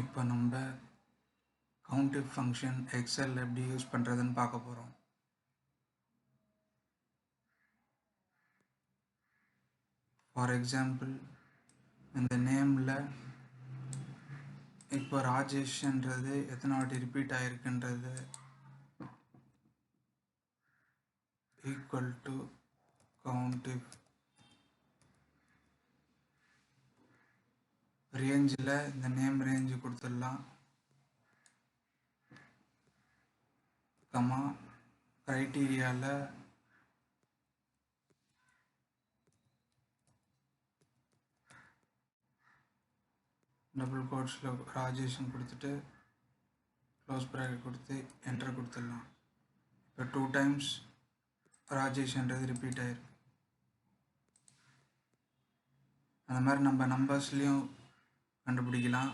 இப்போ நம்ம கவுண்டிவ் function XL எப்படி யூஸ் பண்ணுறதுன்னு பார்க்க போகிறோம். ஃபார் எக்ஸாம்பிள் இந்த நேமில் இப்போ ராஜேஷ்ன்றது எத்தனை வாட்டி ரிப்பீட் ஆகிருக்குன்றது ஈக்குவல் டு கவுண்டிவ் ரேஞ்சில் இந்த நேம் ரேஞ்சு கொடுத்துடலாம். கமா க்ரைட்டீரியாவில் டபுள் கோட்ஸில் ராஜேஷன் கொடுத்துட்டு க்ளோஸ் ப்ராக்கெட் கொடுத்து என்டர் கொடுத்துடலாம். இப்போ 2 டைம்ஸ் ராஜேஷ்ன்றது ரிப்பீட் ஆகிருக்கு. அந்த மாதிரி நம்ம நம்பர்ஸ்லேயும் கண்டுபிடிக்கலாம்.